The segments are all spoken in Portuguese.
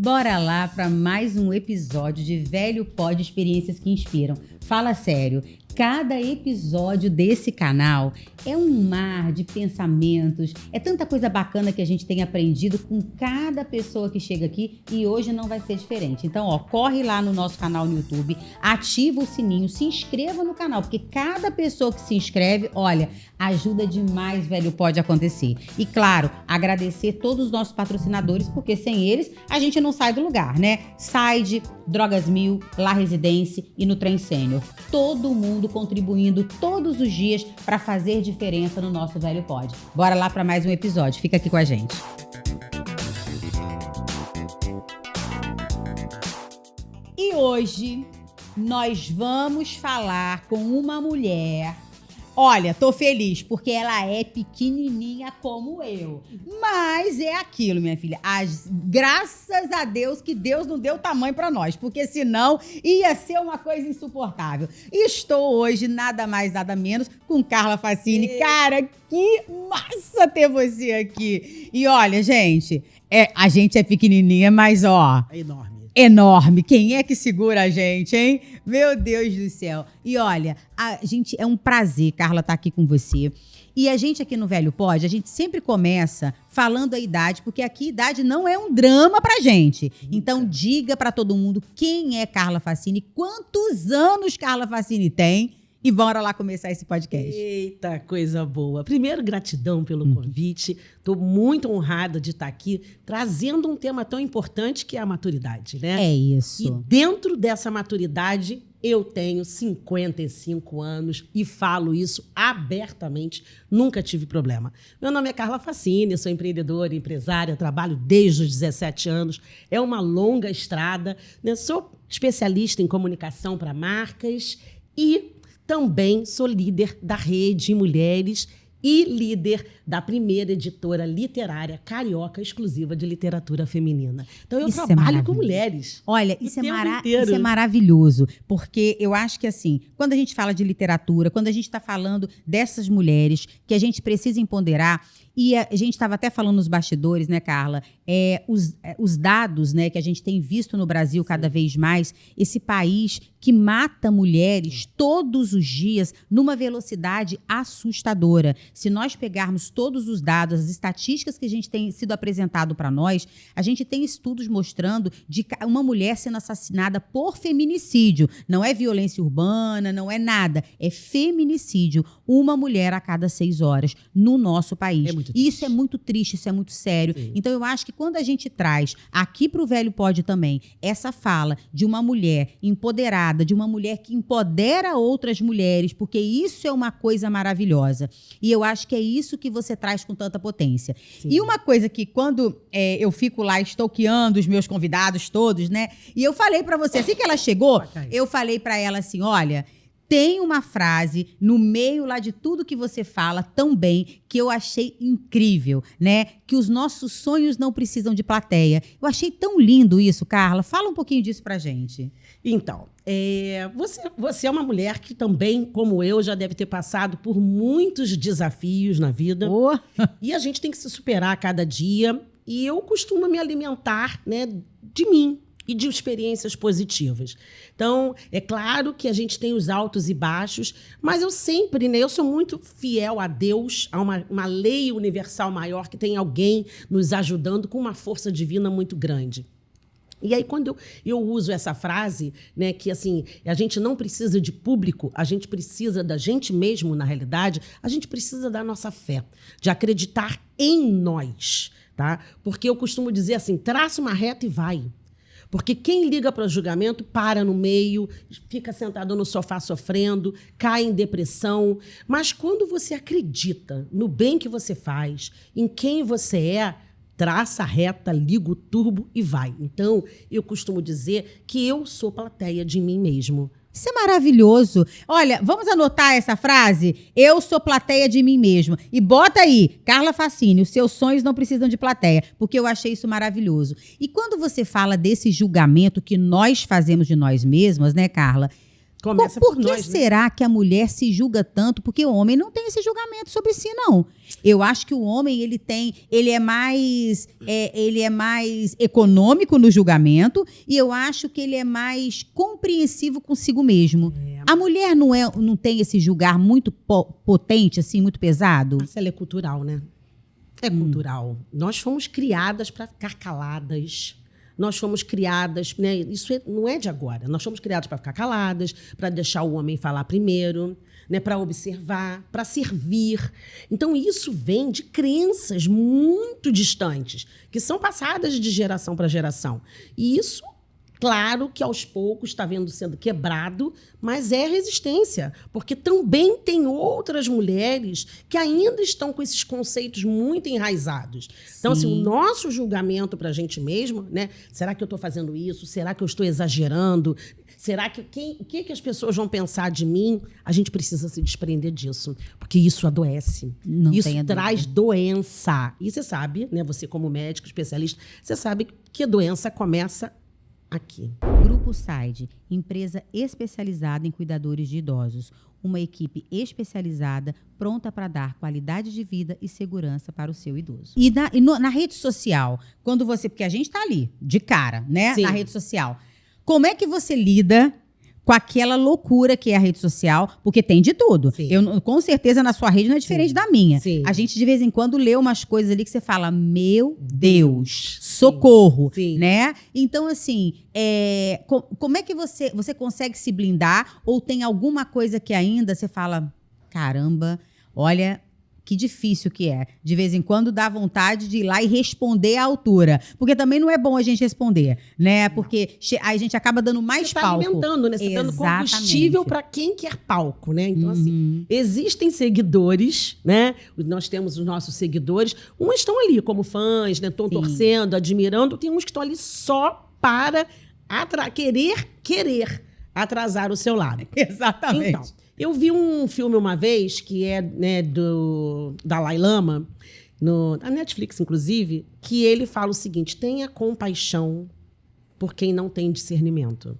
Bora lá para mais um episódio de Velho Pod Experiências que Inspiram. Fala sério, cada episódio desse canal é um mar de pensamentos, é tanta coisa bacana que a gente tem aprendido com cada pessoa que chega aqui e hoje não vai ser diferente. Então, corre lá no nosso canal no YouTube, ativa o sininho, se inscreva no canal, porque cada pessoa que se inscreve, olha, ajuda demais Velho Pod acontecer. E claro, agradecer todos os nossos patrocinadores, porque sem eles a gente não sai do lugar, né? Side, Drogas Mil, La Residência e Nutrem Sênior. Todo mundo contribuindo todos os dias para fazer diferença no nosso Velho Pod. Bora lá para mais um episódio. Fica aqui com a gente. E hoje nós vamos falar com uma mulher. Olha, tô feliz porque ela é pequenininha como eu. Mas é aquilo, minha filha. Graças a Deus que Deus não deu tamanho pra nós, porque senão ia ser uma coisa insuportável. E estou hoje nada mais, nada menos com Carla Fassini. Cara, que massa ter você aqui. E olha, gente, a gente é pequenininha, mas É enorme. Enorme. Quem é que segura a gente, hein? Meu Deus do céu. E olha, é um prazer, Carla, estar aqui com você. E a gente aqui no Velho Pod, a gente sempre começa falando a idade, porque aqui a idade não é um drama pra gente. Então diga pra todo mundo quem é Carla Fassini, quantos anos Carla Fassini tem. E bora lá começar esse podcast. Eita, coisa boa. Primeiro, gratidão pelo convite. Estou muito honrada de estar aqui trazendo um tema tão importante que é a maturidade, né? É isso. E dentro dessa maturidade, eu tenho 55 anos e falo isso abertamente. Nunca tive problema. Meu nome é Carla Fassini, sou empreendedora, empresária, trabalho desde os 17 anos. É uma longa estrada, né? Sou especialista em comunicação para marcas e também sou líder da Rede Mulheres e líder da primeira editora literária carioca exclusiva de literatura feminina. Então, eu trabalho com mulheres. Olha, isso é maravilhoso, porque eu acho que, assim, quando a gente fala de literatura, quando a gente está falando dessas mulheres que a gente precisa empoderar, e a gente estava até falando nos bastidores, né, Carla? Os dados, né, que a gente tem visto no Brasil cada vez mais, esse país que mata mulheres todos os dias numa velocidade assustadora. Se nós pegarmos todos os dados, as estatísticas que a gente tem sido apresentado para nós, a gente tem estudos mostrando de uma mulher sendo assassinada por feminicídio. Não é violência urbana, não é nada. É feminicídio. Uma mulher a cada 6 horas no nosso país. Isso é muito triste, isso é muito sério. Sim. Então, eu acho que quando a gente traz aqui para o Velho Pod também essa fala de uma mulher empoderada, de uma mulher que empodera outras mulheres, porque isso é uma coisa maravilhosa. E eu acho que é isso que você traz com tanta potência. Sim. E uma coisa que quando eu fico lá stalkeando os meus convidados todos, né? E eu falei para você, assim que ela chegou, eu falei para ela assim, olha, tem uma frase no meio lá de tudo que você fala tão bem que eu achei incrível, né? Que os nossos sonhos não precisam de plateia. Eu achei tão lindo isso, Carla. Fala um pouquinho disso pra gente. Então, você é uma mulher que também, como eu, já deve ter passado por muitos desafios na vida. Oh. E a gente tem que se superar a cada dia. E eu costumo me alimentar, né, de mim e de experiências positivas. Então, é claro que a gente tem os altos e baixos, mas eu sempre, né, eu sou muito fiel a Deus, a uma lei universal maior, que tem alguém nos ajudando com uma força divina muito grande. E aí, quando eu uso essa frase, né, que assim, a gente não precisa de público, a gente precisa da gente mesmo, na realidade, a gente precisa da nossa fé, de acreditar em nós, tá? Porque eu costumo dizer assim, traça uma reta e vai. Porque quem liga para o julgamento para no meio, fica sentado no sofá sofrendo, cai em depressão. Mas quando você acredita no bem que você faz, em quem você é, traça a reta, liga o turbo e vai. Então, eu costumo dizer que eu sou plateia de mim mesmo. Isso é maravilhoso. Olha, vamos anotar essa frase? Eu sou plateia de mim mesmo. E bota aí, Carla Fassini, os seus sonhos não precisam de plateia, porque eu achei isso maravilhoso. E quando você fala desse julgamento que nós fazemos de nós mesmas, né, Carla? Começa por que nós, será que a mulher se julga tanto? Porque o homem não tem esse julgamento sobre si, não. Eu acho que o homem, ele é mais econômico no julgamento e eu acho que ele é mais compreensivo consigo mesmo. A mulher não tem esse julgar muito potente, assim, muito pesado? Mas ela é cultural, né? É cultural. Nós fomos criadas para ficar caladas. Nós fomos criadas, né? Isso não é de agora. Nós fomos criadas para ficar caladas, para deixar o homem falar primeiro, né? Para observar, para servir. Então, isso vem de crenças muito distantes, que são passadas de geração para geração. E isso, claro que aos poucos está sendo quebrado, mas é resistência, porque também tem outras mulheres que ainda estão com esses conceitos muito enraizados. Então, assim, o nosso julgamento para a gente mesmo, né? Será que eu estou fazendo isso? Será que eu estou exagerando? Será que o que as pessoas vão pensar de mim? A gente precisa se desprender disso, porque isso adoece. Isso traz doença. E você sabe, né? Você como médico, especialista, você sabe que a doença começa aqui. Grupo Side, empresa especializada em cuidadores de idosos. Uma equipe especializada pronta para dar qualidade de vida e segurança para o seu idoso. E na rede social, quando você... Porque a gente está ali, de cara, né? Sim. Na rede social. Como é que você lida com aquela loucura que é a rede social? Porque tem de tudo. Com certeza, na sua rede não é diferente da minha. Sim. A gente, de vez em quando, lê umas coisas ali que você fala, meu Deus, socorro, né? Então, assim, como é que você consegue se blindar? Ou tem alguma coisa que ainda você fala, caramba, olha... Que difícil que é. De vez em quando dá vontade de ir lá e responder à altura. Porque também não é bom a gente responder, né? Porque a gente acaba dando mais palco. Você está alimentando, né? Você está dando combustível para quem quer palco, né? Então, assim, existem seguidores, né? Nós temos os nossos seguidores. Uns estão ali como fãs, né? Estão torcendo, admirando. Tem uns que estão ali só para querer atrasar o seu lado. Exatamente. Então, eu vi um filme uma vez, que é, né, do Dalai Lama, na Netflix, inclusive, que ele fala o seguinte: tenha compaixão por quem não tem discernimento.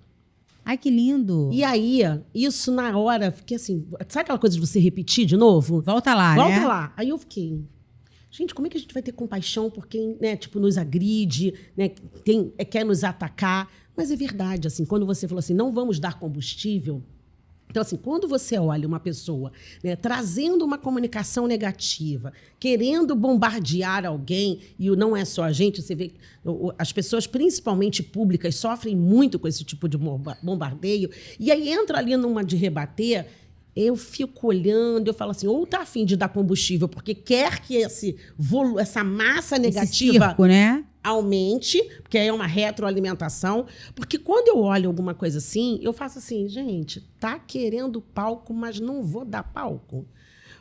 Ai, que lindo. E aí, isso na hora, fiquei assim, sabe aquela coisa de você repetir de novo? Volta lá, Volta né? lá. Aí eu fiquei, gente, como é que a gente vai ter compaixão por quem, né, tipo, nos agride, né, quer nos atacar? Mas é verdade, assim, quando você falou assim, não vamos dar combustível. Então, assim, quando você olha uma pessoa, né, trazendo uma comunicação negativa, querendo bombardear alguém, e não é só a gente, você vê, as pessoas, principalmente públicas, sofrem muito com esse tipo de bombardeio, e aí entra ali numa de rebater, eu fico olhando, eu falo assim, ou tá a fim de dar combustível, porque quer que essa massa negativa... Esse circo, né? aumente, porque aí é uma retroalimentação. Porque quando eu olho alguma coisa assim, eu faço assim, gente, tá querendo palco, mas não vou dar palco.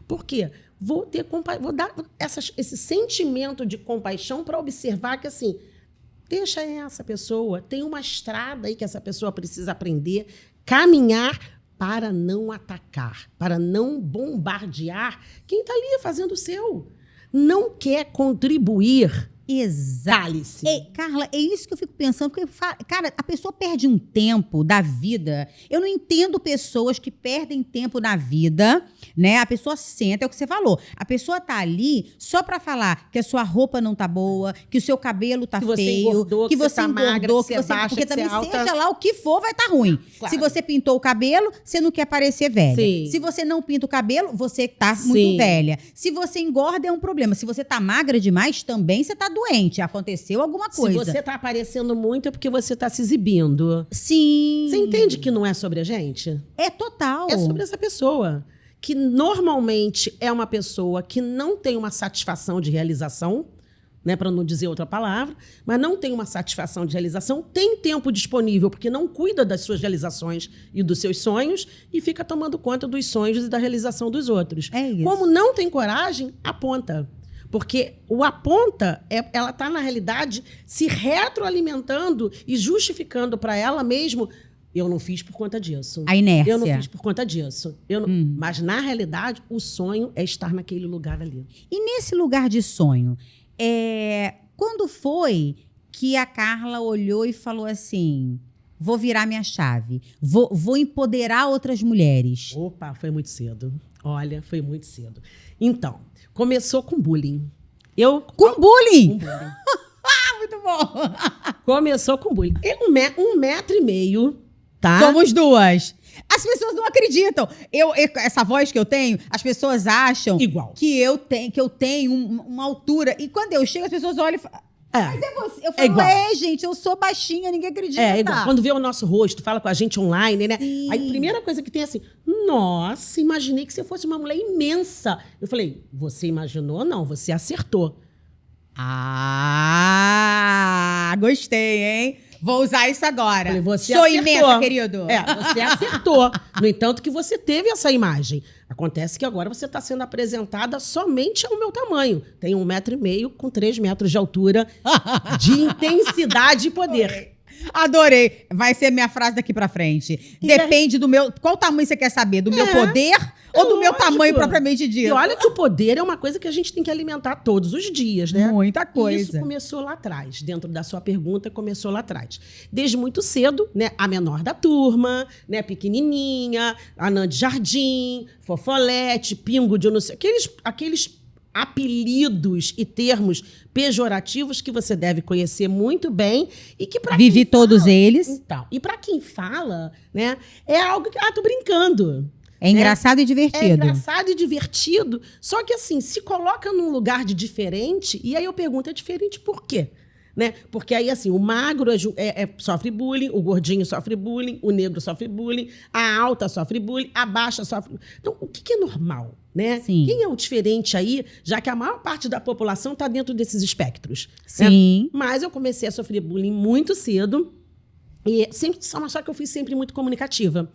Por quê? Vou dar esse sentimento de compaixão para observar que, assim, deixa essa pessoa, tem uma estrada aí que essa pessoa precisa aprender, caminhar para não atacar, para não bombardear quem está ali fazendo o seu. Não quer contribuir. Exato. Carla, é isso que eu fico pensando, porque, cara, a pessoa perde um tempo da vida. Eu não entendo pessoas que perdem tempo na vida, né? A pessoa senta, é o que você falou. A pessoa tá ali só pra falar que a sua roupa não tá boa, que o seu cabelo tá feio, que você tá magra, engordou, que você baixa, porque que também você alta. seja lá o que for, vai estar ruim. Claro. Se você pintou o cabelo, você não quer parecer velha. Sim. Se você não pinta o cabelo, você tá muito velha. Se você engorda, é um problema. Se você tá magra demais, também você tá doente. Aconteceu alguma coisa. Se você tá aparecendo muito, é porque você tá se exibindo. Sim. Você entende que não é sobre a gente? É total. É sobre essa pessoa. Que normalmente é uma pessoa que não tem uma satisfação de realização, né, para não dizer outra palavra, mas não tem uma satisfação de realização, tem tempo disponível porque não cuida das suas realizações e dos seus sonhos e fica tomando conta dos sonhos e da realização dos outros. É isso. Como não tem coragem, aponta. Porque o aponta, ela está, na realidade, se retroalimentando e justificando para ela mesmo, eu não fiz por conta disso. A inércia. Eu não fiz por conta disso. Mas, na realidade, o sonho é estar naquele lugar ali. E nesse lugar de sonho, quando foi que a Carla olhou e falou assim, vou virar minha chave, vou empoderar outras mulheres? Opa, foi muito cedo. Olha, foi muito cedo. Então, começou com bullying. Com bullying? Com bullying. Muito bom. Começou com bullying. 1,5 metro, tá? Somos duas. As pessoas não acreditam. Essa voz que eu tenho, as pessoas acham Igual. que eu tenho uma altura. E quando eu chego, as pessoas olham e falam, mas é você. Eu falo, igual. Gente, eu sou baixinha, ninguém acredita. É igual. Quando vê o nosso rosto, fala com a gente online, né? Sim. Aí a primeira coisa que tem é assim, nossa, imaginei que você fosse uma mulher imensa. Eu falei, você imaginou? Não, você acertou. Gostei, hein? Vou usar isso agora. Falei, você sou acertou. imensa, querido. Você acertou. No entanto, que você teve essa imagem. Acontece que agora você está sendo apresentada somente ao meu tamanho. Tem 1,5 metro com 3 metros de altura de intensidade e poder. Adorei. Vai ser minha frase daqui pra frente. Depende do meu... Qual tamanho você quer saber? Do meu poder ou do meu tamanho propriamente dito? E olha que o poder é uma coisa que a gente tem que alimentar todos os dias, né? Muita coisa. E isso começou lá atrás. Dentro da sua pergunta, começou lá atrás. Desde muito cedo, né? A menor da turma, né? Pequenininha, anã de jardim, fofolete, pingo de eu não sei... Aqueles apelidos e termos pejorativos que você deve conhecer muito bem e que para Vivi todos eles. Então, e para quem fala, né, é algo que tô brincando. É engraçado e divertido. É engraçado e divertido, só que assim, se coloca num lugar de diferente, e aí eu pergunto, é diferente por quê? Né? Porque aí, assim, o magro sofre bullying, o gordinho sofre bullying, o negro sofre bullying, a alta sofre bullying, a baixa sofre... Então, o que é normal, né? Sim. Quem é o diferente aí, já que a maior parte da população está dentro desses espectros? Sim. Né? Mas eu comecei a sofrer bullying muito cedo, só que eu fui sempre muito comunicativa.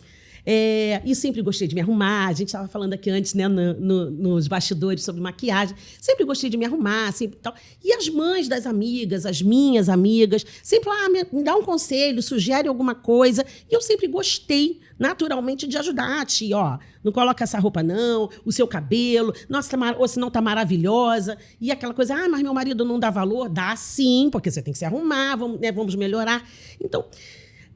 E sempre gostei de me arrumar. A gente estava falando aqui antes, né, nos bastidores sobre maquiagem. Sempre gostei de me arrumar, sempre tal. E as mães das amigas, as minhas amigas, sempre me dá um conselho, sugere alguma coisa. E eu sempre gostei, naturalmente, de ajudar. Tia, ó, não coloca essa roupa não, o seu cabelo, nossa, ou senão tá maravilhosa. E aquela coisa, mas meu marido não dá valor. Dá sim, porque você tem que se arrumar, vamos melhorar. Então...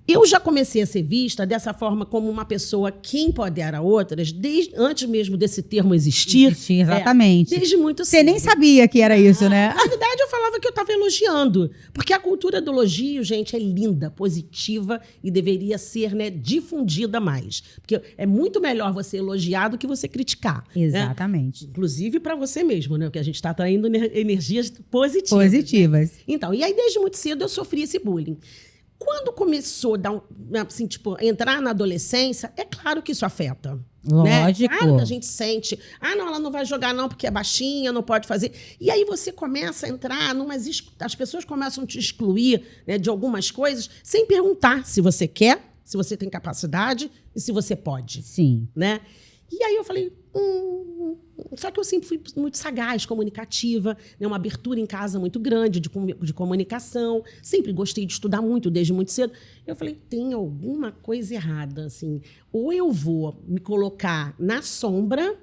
eu já comecei a ser vista dessa forma como uma pessoa que empodera outras, desde antes mesmo desse termo existir. Exatamente. Desde muito cedo. Você nem sabia que era isso, né? Na verdade, eu falava que eu estava elogiando. Porque a cultura do elogio, gente, é linda, positiva e deveria ser, né, difundida mais. Porque é muito melhor você elogiar do que você criticar. Exatamente. Né? Inclusive para você mesmo, né? Porque a gente está atraindo energias positivas. Positivas. Né? Então, e aí desde muito cedo eu sofri esse bullying. Quando começou a assim, entrar na adolescência, é claro que isso afeta. Lógico. Né? Claro que a gente sente. Não, ela não vai jogar não porque é baixinha, não pode fazer. E aí você começa a entrar as pessoas começam a te excluir, né, de algumas coisas sem perguntar se você quer, se você tem capacidade e se você pode. Sim. Né? E aí eu falei... Só que eu sempre fui muito sagaz, comunicativa, né? Uma abertura em casa muito grande de comunicação. Sempre gostei de estudar muito, desde muito cedo. Eu falei, tem alguma coisa errada, assim. Ou eu vou me colocar na sombra,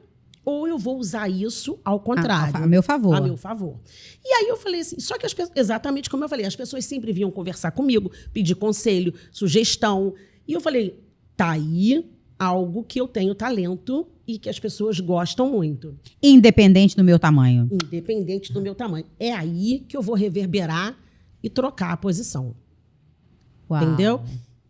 ou eu vou usar isso ao contrário. A meu favor. A meu favor. E aí eu falei assim, só que exatamente como eu falei, as pessoas sempre vinham conversar comigo, pedir conselho, sugestão. E eu falei, tá aí algo que eu tenho talento e que as pessoas gostam muito. Independente do meu tamanho. Independente do meu tamanho. É aí que eu vou reverberar e trocar a posição. Uau. Entendeu?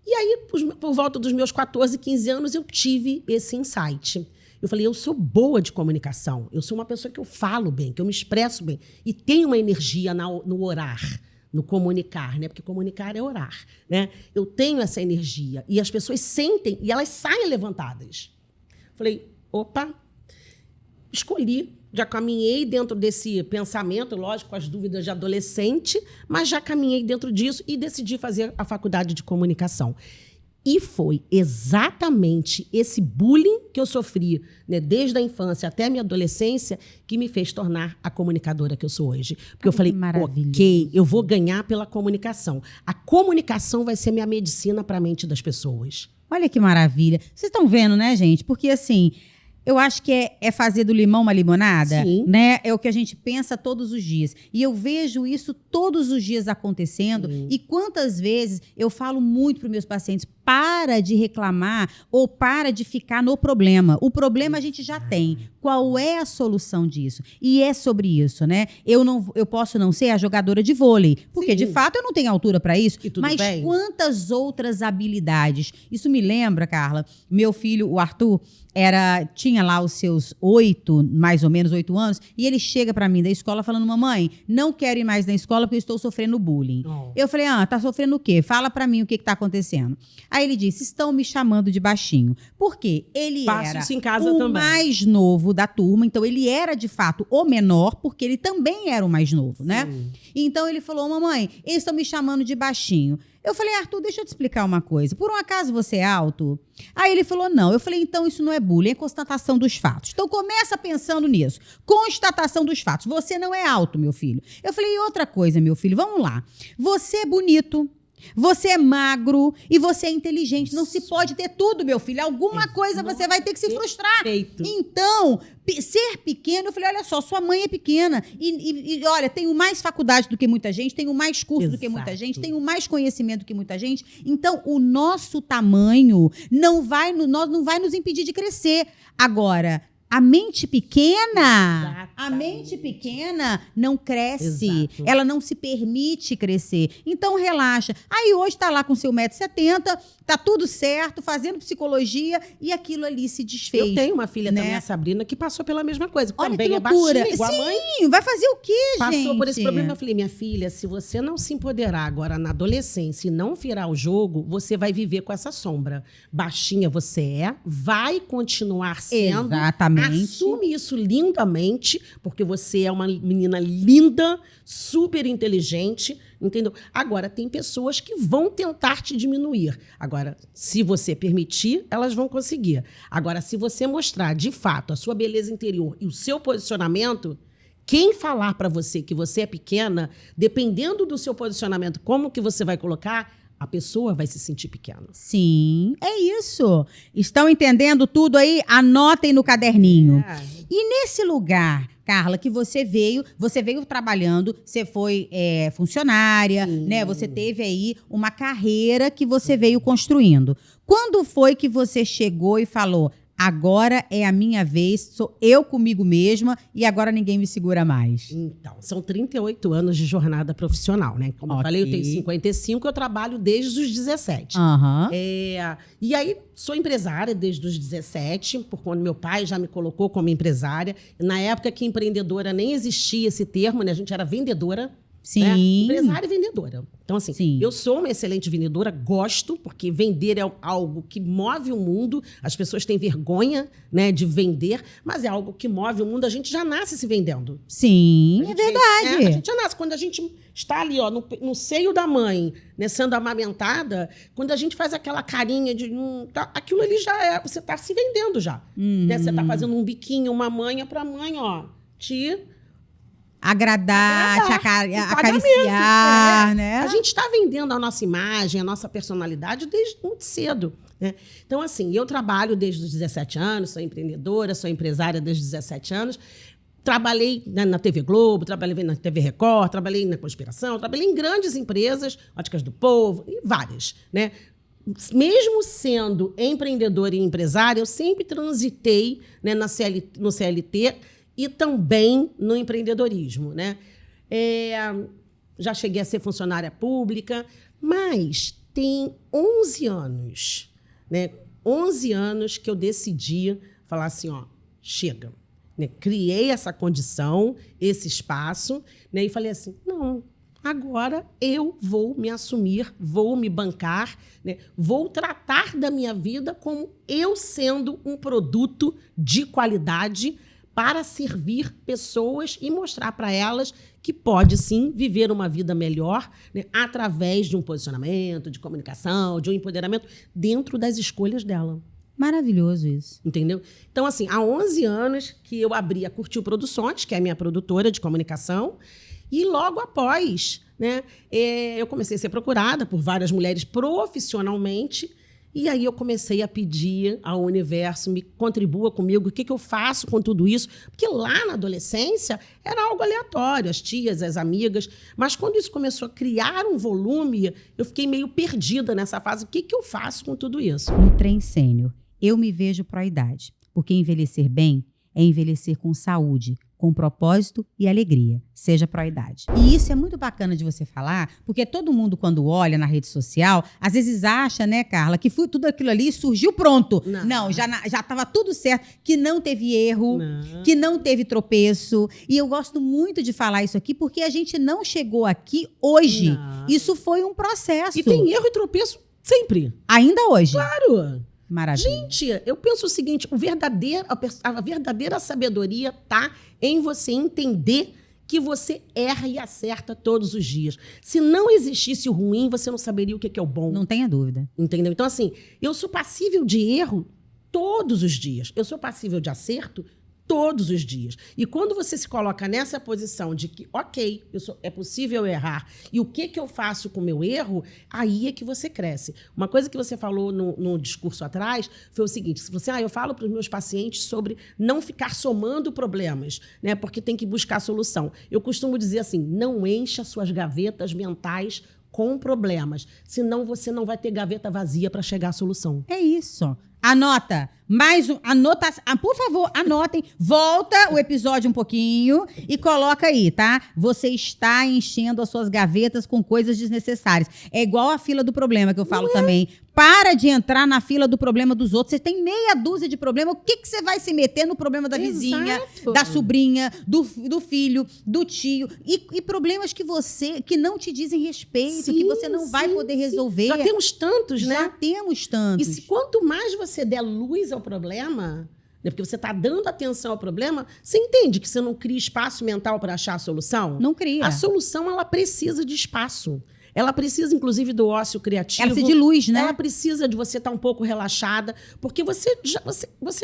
E aí, por volta dos meus 14, 15 anos, eu tive esse insight. Eu falei, eu sou boa de comunicação. Eu sou uma pessoa que eu falo bem, que eu me expresso bem. E tenho uma energia no orar, no comunicar, né? Porque comunicar é orar, né? Eu tenho essa energia. E as pessoas sentem e elas saem levantadas. Falei, opa, escolhi. Já caminhei dentro desse pensamento, lógico, com as dúvidas de adolescente, mas já caminhei dentro disso e decidi fazer a faculdade de comunicação. E foi exatamente esse bullying que eu sofri, né, desde a infância até a minha adolescência, que me fez tornar a comunicadora que eu sou hoje. Porque eu falei, ok, eu vou ganhar pela comunicação. A comunicação vai ser minha medicina para a mente das pessoas. Olha que maravilha. Vocês estão vendo, né, gente? Porque, assim, Eu acho que é fazer do limão uma limonada, Sim. né? É o que a gente pensa todos os dias. E eu vejo isso todos os dias acontecendo. Sim. E quantas vezes eu falo muito para os meus pacientes, para de reclamar ou para de ficar no problema. O problema a gente já tem. Qual é a solução disso? E é sobre isso, né? Eu posso não ser a jogadora de vôlei, porque Sim. de fato eu não tenho altura para isso. E tudo mas bem. quantas outras habilidades? Isso me lembra, Carla, meu filho, o Arthur, tinha lá os seus mais ou menos 8 anos, e ele chega pra mim da escola falando, mamãe, não quero ir mais na escola porque eu estou sofrendo bullying. Oh. Eu falei, tá sofrendo o quê? Fala pra mim o que tá acontecendo. Aí ele disse, estão me chamando de baixinho. Por quê? Ele Passo era isso em casa o também. mais novo da turma, então ele era de fato o menor, porque ele também era o mais novo, né? Então ele falou, mamãe, eles estão me chamando de baixinho. Eu falei, Arthur, deixa eu te explicar uma coisa. Por um acaso você é alto? Aí ele falou, não. Eu falei, então isso não é bullying, é constatação dos fatos. Então começa pensando nisso. Constatação dos fatos. Você não é alto, meu filho. Eu falei, e outra coisa, meu filho, vamos lá. Você é bonito. Você é magro e você é inteligente. Não se pode ter tudo, meu filho. Alguma coisa você vai ter que se frustrar. Perfeito. Então, ser pequeno, eu falei, olha só, sua mãe é pequena. E olha, tenho mais faculdade do que muita gente, tenho mais curso do que muita gente, tenho mais conhecimento do que muita gente. Então, o nosso tamanho não vai nos impedir de crescer. Agora, a mente pequena não cresce. Exato. Ela não se permite crescer. Então, relaxa. Aí, hoje, tá lá com seu 1,70 m, tá tudo certo, fazendo psicologia, e aquilo ali se desfez. Eu tenho uma filha né? também, a Sabrina, que passou pela mesma coisa. Olha também que é loucura. baixinha, igual a mãe. Sim, vai fazer o quê, gente? Passou por esse problema. Eu falei, minha filha, se você não se empoderar agora na adolescência e não virar o jogo, você vai viver com essa sombra. Baixinha você vai continuar sendo. Exatamente. Assume isso lindamente, porque você é uma menina linda, super inteligente, entendeu? Agora, tem pessoas que vão tentar te diminuir. Agora, se você permitir, elas vão conseguir. Agora, se você mostrar, de fato, a sua beleza interior e o seu posicionamento, quem falar para você que você é pequena, dependendo do seu posicionamento, como que você vai colocar, a pessoa vai se sentir pequena. Sim, é isso. Estão entendendo tudo aí? Anotem no caderninho. E nesse lugar, Carla, que você veio trabalhando, você foi funcionária, né? Você teve aí uma carreira que você veio construindo. Quando foi que você chegou e falou, agora é a minha vez, sou eu comigo mesma e agora ninguém me segura mais? Então, são 38 anos de jornada profissional, né? Como eu falei, eu tenho 55, eu trabalho desde os 17. E aí, sou empresária desde os 17, por quando meu pai já me colocou como empresária. Na época que empreendedora nem existia esse termo, né? A gente era vendedora. Sim. Né? Empresária e vendedora. Então, assim, Sim. Eu sou uma excelente vendedora, gosto, porque vender é algo que move o mundo. As pessoas têm vergonha, né, de vender, mas é algo que move o mundo. A gente já nasce se vendendo. Sim, é verdade. A gente já nasce. Quando a gente está ali, ó, no seio da mãe, né, sendo amamentada, quando a gente faz aquela carinha de... aquilo ali já é... Você está se vendendo já. Né? Você está fazendo um biquinho, uma manha para a mãe, ó, te... Agradar, te acariciar, né? A gente está vendendo a nossa imagem, a nossa personalidade desde muito cedo, né? Então, assim, eu trabalho desde os 17 anos, sou empreendedora, sou empresária desde os 17 anos. Trabalhei na TV Globo, trabalhei na TV Record, trabalhei na Conspiração, trabalhei em grandes empresas, Óticas do Povo, e várias, né? Mesmo sendo empreendedora e empresária, eu sempre transitei, né, no CLT e também no empreendedorismo, né? Já cheguei a ser funcionária pública, mas tem 11 anos, né? 11 anos que eu decidi falar assim, ó, chega. Né? Criei essa condição, esse espaço, né? E falei assim, não, agora eu vou me assumir, vou me bancar, né? Vou tratar da minha vida como eu sendo um produto de qualidade para servir pessoas e mostrar para elas que pode, sim, viver uma vida melhor, né, através de um posicionamento, de comunicação, de um empoderamento dentro das escolhas dela. Maravilhoso isso. Entendeu? Então, assim, há 11 anos que eu abri a Curtiu Produções, que é a minha produtora de comunicação, e logo após, né, eu comecei a ser procurada por várias mulheres profissionalmente E aí eu comecei a pedir ao universo, me contribua comigo, o que eu faço com tudo isso? Porque lá na adolescência era algo aleatório, as tias, as amigas. Mas quando isso começou a criar um volume, eu fiquei meio perdida nessa fase. O que eu faço com tudo isso? No Trem Sênior, eu me vejo pró-idade. Porque envelhecer bem é envelhecer com saúde, com propósito e alegria, seja pró-idade. E isso é muito bacana de você falar, porque todo mundo, quando olha na rede social, às vezes acha, né, Carla, que foi tudo aquilo ali e surgiu pronto. Não, já estava tudo certo, que não teve erro, que não teve tropeço. E eu gosto muito de falar isso aqui, porque a gente não chegou aqui hoje. Isso foi um processo. E tem erro e tropeço sempre. Ainda hoje. Claro. Maravilha. Gente, eu penso o seguinte, a verdadeira sabedoria está em você entender que você erra e acerta todos os dias. Se não existisse o ruim, você não saberia o que é o bom. Não tenha dúvida. Entendeu? Então, assim, eu sou passível de erro todos os dias. Eu sou passível de acerto todos os dias. E quando você se coloca nessa posição de que, ok, é possível errar, e o que eu faço com o meu erro, aí é que você cresce. Uma coisa que você falou no discurso atrás foi o seguinte, se você, eu falo para os meus pacientes sobre não ficar somando problemas, né, porque tem que buscar solução. Eu costumo dizer assim, não encha suas gavetas mentais com problemas, senão você não vai ter gaveta vazia para chegar à solução. É isso. Anota. Por favor, anotem. Volta o episódio um pouquinho e coloca aí, tá? Você está enchendo as suas gavetas com coisas desnecessárias. É igual a fila do problema que eu falo também. Para de entrar na fila do problema dos outros. Você tem meia dúzia de problemas. O que você vai se meter no problema da vizinha, da sobrinha, do filho, do tio? E problemas que não te dizem respeito, que você não vai poder resolver. Já temos tantos, né? Já temos tantos. E quanto mais você der luz ao problema, né, porque você está dando atenção ao problema, você entende que você não cria espaço mental para achar a solução? Não cria. A solução, ela precisa de espaço. Ela precisa, inclusive, do ócio criativo. Ela precisa de luz, né? Ela precisa de você estar um pouco relaxada, porque você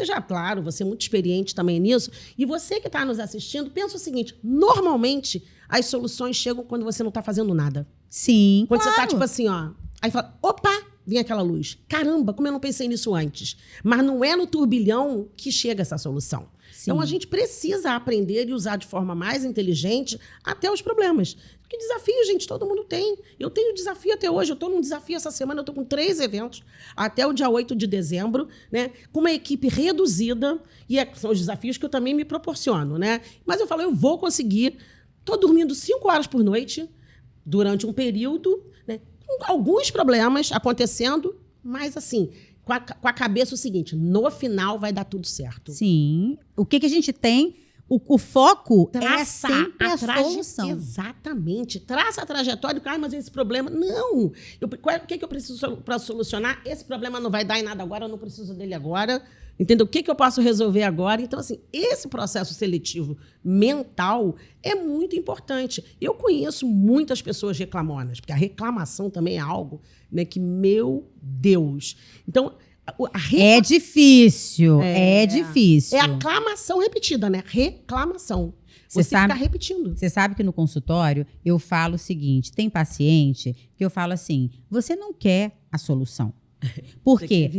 já, claro, você é muito experiente também nisso, e você que está nos assistindo, pensa o seguinte, normalmente as soluções chegam quando você não está fazendo nada. Sim, quando você está tipo assim, ó, aí fala, opa, vem aquela luz. Caramba, como eu não pensei nisso antes. Mas não é no turbilhão que chega essa solução. Sim. Então, a gente precisa aprender e usar de forma mais inteligente até os problemas. Porque desafio, gente, todo mundo tem. Eu tenho desafio até hoje. Eu estou num desafio essa semana. Eu estou com 3 eventos até o dia 8 de dezembro, né? Com uma equipe reduzida. E são os desafios que eu também me proporciono, né? Mas eu falo, eu vou conseguir. Estou dormindo 5 horas por noite durante um período, né? Com alguns problemas acontecendo, mas assim, com a cabeça o seguinte, no final vai dar tudo certo. Sim. O que a gente tem, o foco é sempre a solução. Exatamente. Traça a trajetória, mas esse problema... Não! O que eu preciso para solucionar? Esse problema não vai dar em nada agora, eu não preciso dele agora. Entendeu? O que eu posso resolver agora? Então, assim, esse processo seletivo mental é muito importante. Eu conheço muitas pessoas reclamonas, porque a reclamação também é algo, né, que, meu Deus... Então, é difícil, é difícil. É aclamação repetida, né? Reclamação. Você fica repetindo. Você sabe que no consultório eu falo o seguinte, tem paciente que eu falo assim, você não quer a solução. Porque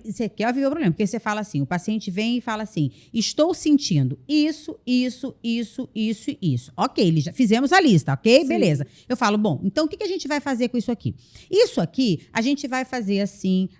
você quer viver o problema. Porque você fala assim, o paciente vem e fala assim, estou sentindo isso. Ok, já fizemos a lista, ok? Sim. Beleza. Eu falo, bom, então o que a gente vai fazer com isso aqui? Isso aqui, a gente vai fazer assim.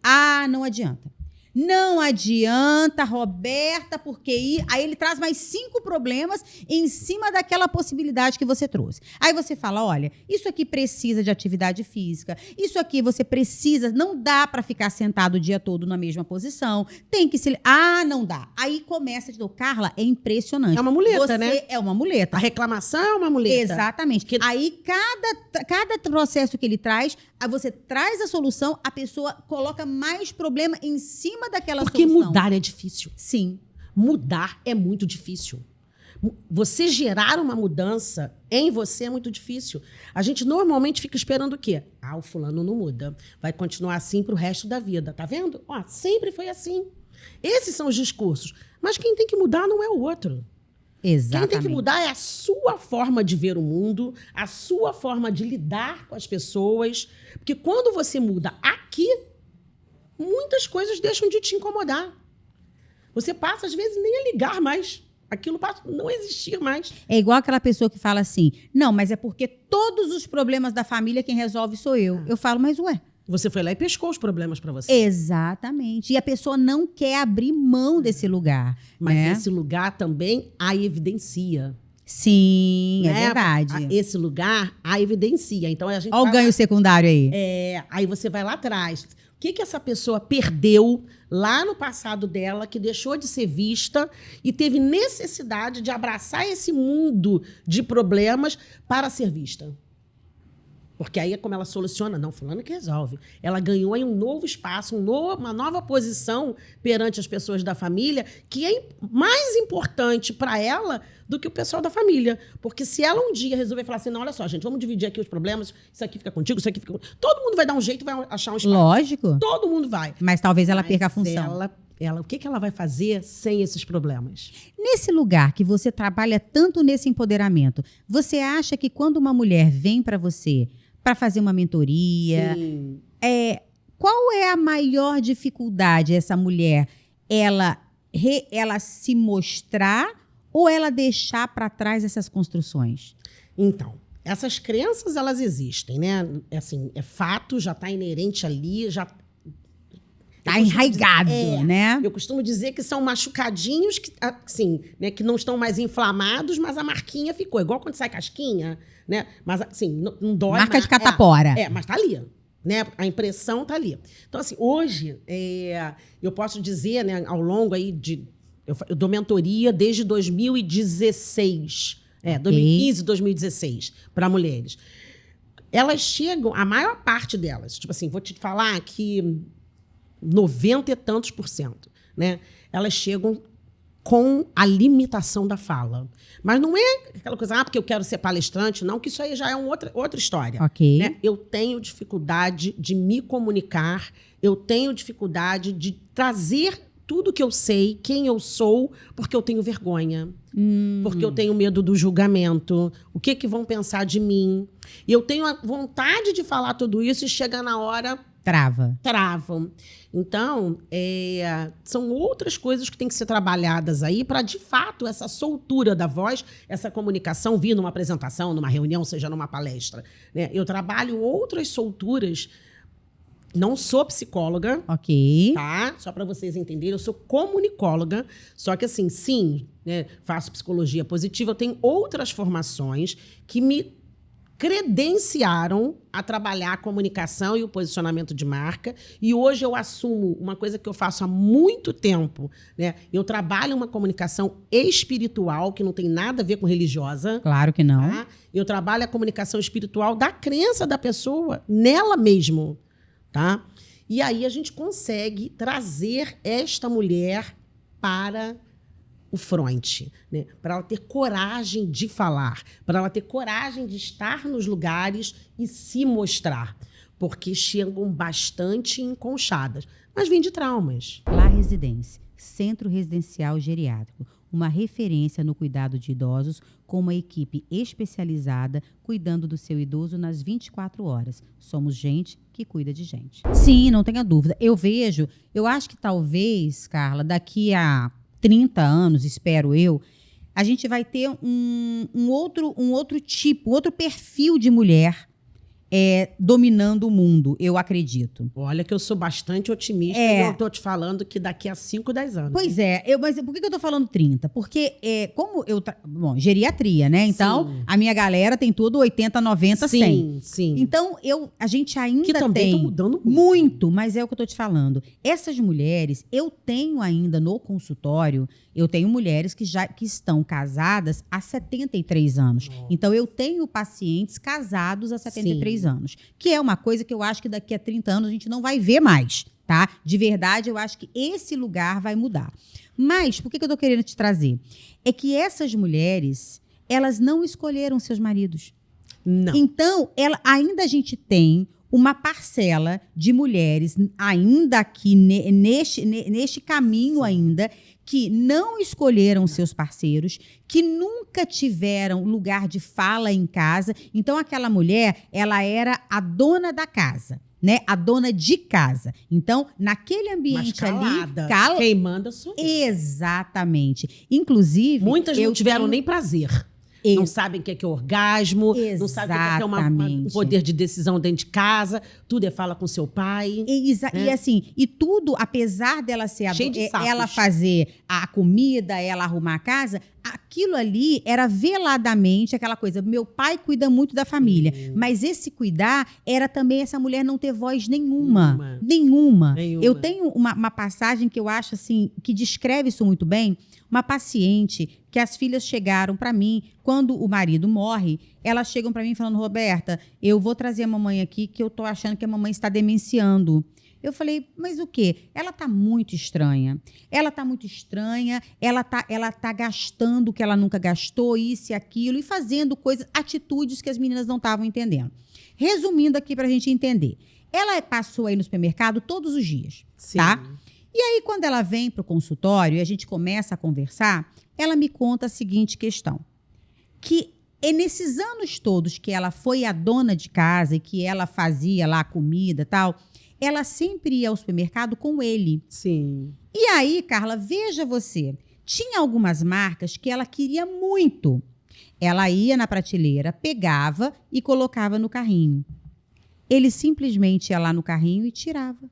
Ah, não adianta. Não adianta, Roberta, porque aí ele traz mais 5 problemas em cima daquela possibilidade que você trouxe. Aí você fala, olha, isso aqui precisa de atividade física, isso aqui você precisa, não dá para ficar sentado o dia todo na mesma posição, tem que se... Ah, não dá. Aí começa de novo. Carla, é impressionante. É uma muleta, né? É uma muleta. A reclamação é uma muleta. Exatamente. Aí cada processo que ele traz, aí você traz a solução, a pessoa coloca mais problema em cima daquela solução. Porque mudar é difícil. Sim. Mudar é muito difícil. Você gerar uma mudança em você é muito difícil. A gente normalmente fica esperando o quê? Ah, o fulano não muda. Vai continuar assim pro resto da vida. Tá vendo? Ó, sempre foi assim. Esses são os discursos. Mas quem tem que mudar não é o outro. Exatamente. Quem tem que mudar é a sua forma de ver o mundo, a sua forma de lidar com as pessoas. Porque quando você muda aqui aqui, muitas coisas deixam de te incomodar. Você passa, às vezes, nem a ligar mais. Aquilo passa a não existir mais. É igual aquela pessoa que fala assim, não, mas é porque todos os problemas da família quem resolve sou eu. Eu falo, mas ué. Você foi lá e pescou os problemas para você. Exatamente. E a pessoa não quer abrir mão desse lugar. Mas né? esse lugar também a evidencia. Sim, né? É verdade. Esse lugar a evidencia. Então a gente Olha o ganho secundário aí. Aí você vai lá atrás. O que essa pessoa perdeu lá no passado dela, que deixou de ser vista e teve necessidade de abraçar esse mundo de problemas para ser vista? Porque aí é como ela soluciona. Não, fulano que resolve. Ela ganhou aí um novo espaço, uma nova posição perante as pessoas da família, que é mais importante para ela do que o pessoal da família. Porque se ela um dia resolver falar assim, não, olha só, gente, vamos dividir aqui os problemas, isso aqui fica contigo, isso aqui fica contigo. Todo mundo vai dar um jeito e vai achar um espaço. Lógico. Todo mundo vai. Mas talvez ela perca a função. O que ela vai fazer sem esses problemas? Nesse lugar que você trabalha tanto nesse empoderamento, você acha que quando uma mulher vem para você para fazer uma mentoria, Sim. Qual é a maior dificuldade essa mulher? Ela se mostrar ou ela deixar para trás essas construções? Então, essas crenças, elas existem, né? Assim, é fato, já está inerente ali, já... Está enraigado, né? Eu costumo dizer que são machucadinhos que, assim, né, que não estão mais inflamados, mas a marquinha ficou. Igual quando sai casquinha, né? Mas, assim, não dói. Marca de catapora. Mas tá ali, né? A impressão tá ali. Então, assim, hoje, eu posso dizer, né, ao longo aí eu dou mentoria desde 2016. 2015, 2016, para mulheres. Elas chegam, a maior parte delas, tipo assim, vou te falar que 90 e tantos %, né? Elas chegam com a limitação da fala. Mas não é aquela coisa, porque eu quero ser palestrante, não, que isso aí já é outra história. Ok. Né? Eu tenho dificuldade de me comunicar, eu tenho dificuldade de trazer tudo que eu sei, quem eu sou, porque eu tenho vergonha. Porque eu tenho medo do julgamento. O que vão pensar de mim? E eu tenho a vontade de falar tudo isso e chega na hora... Travam. Então, são outras coisas que têm que ser trabalhadas aí para, de fato, essa soltura da voz, essa comunicação, vir numa apresentação, numa reunião, seja numa palestra. Né? Eu trabalho outras solturas. Não sou psicóloga. Ok. Tá? Só para vocês entenderem, eu sou comunicóloga. Só que, assim, sim, né, faço psicologia positiva. Eu tenho outras formações que me credenciaram a trabalhar a comunicação e o posicionamento de marca. E hoje eu assumo uma coisa que eu faço há muito tempo. Né? Eu trabalho uma comunicação espiritual, que não tem nada a ver com religiosa. Claro que não. Tá? Eu trabalho a comunicação espiritual da crença da pessoa, nela mesmo. Tá? E aí a gente consegue trazer esta mulher para o front, né? Para ela ter coragem de falar, para ela ter coragem de estar nos lugares e se mostrar, porque chegam bastante enconchadas, mas vêm de traumas. La Residência, Centro Residencial Geriátrico, uma referência no cuidado de idosos com uma equipe especializada cuidando do seu idoso nas 24 horas. Somos gente que cuida de gente. Sim, não tenha dúvida. Eu acho que talvez, Carla, daqui a 30 anos, espero eu, a gente vai ter um outro tipo, outro perfil de mulher dominando o mundo, eu acredito. Olha que eu sou bastante otimista e eu tô te falando que daqui a 5, 10 anos. Pois mas por que eu tô falando 30? Porque como geriatria, né? Então, sim, a minha galera tem tudo 80, 90, 100. Sim. Então, a gente ainda que também tem... tá mudando muito, mas é o que eu tô te falando. Essas mulheres, eu tenho ainda no consultório, eu tenho mulheres que estão casadas há 73 anos. Nossa. Então, eu tenho pacientes casados há 73 anos. Que é uma coisa que eu acho que daqui a 30 anos a gente não vai ver mais, tá? De verdade, eu acho que esse lugar vai mudar. Mas, por que eu tô querendo te trazer? É que essas mulheres, elas não escolheram seus maridos. Não. Então, ainda a gente tem uma parcela de mulheres ainda aqui neste caminho ainda que não escolheram seus parceiros, que nunca tiveram lugar de fala em casa. Então, aquela mulher, ela era a dona da casa, né? A dona de casa. Então, naquele ambiente calada. ali... Quem manda sou eu. Exatamente. Inclusive... Muitas não tiveram nem prazer. Não sabem o que é orgasmo, não sabem o que é um poder de decisão dentro de casa, tudo fala com seu pai. E assim, e tudo, apesar dela ser ela fazer a comida, ela arrumar a casa, aquilo ali era veladamente aquela coisa. Meu pai cuida muito da família, mas esse cuidar era também essa mulher não ter voz nenhuma. Eu tenho uma passagem que eu acho assim, que descreve isso muito bem. Uma paciente que as filhas chegaram para mim, quando o marido morre, elas chegam para mim falando, Roberta, eu vou trazer a mamãe aqui que eu tô achando que a mamãe está demenciando. Eu falei, mas o quê? Ela tá muito estranha. Ela tá gastando o que ela nunca gastou, isso e aquilo, e fazendo coisas, atitudes que as meninas não estavam entendendo. Resumindo aqui pra gente entender. Ela passou aí no supermercado todos os dias, tá? E aí, quando ela vem para o consultório e a gente começa a conversar, ela me conta a seguinte questão. Que nesses anos todos que ela foi a dona de casa e que ela fazia lá a comida e tal, ela sempre ia ao supermercado com ele. Sim. E aí, Carla, veja você, tinha algumas marcas que ela queria muito. Ela ia na prateleira, pegava e colocava no carrinho. Ele simplesmente ia lá no carrinho e tirava.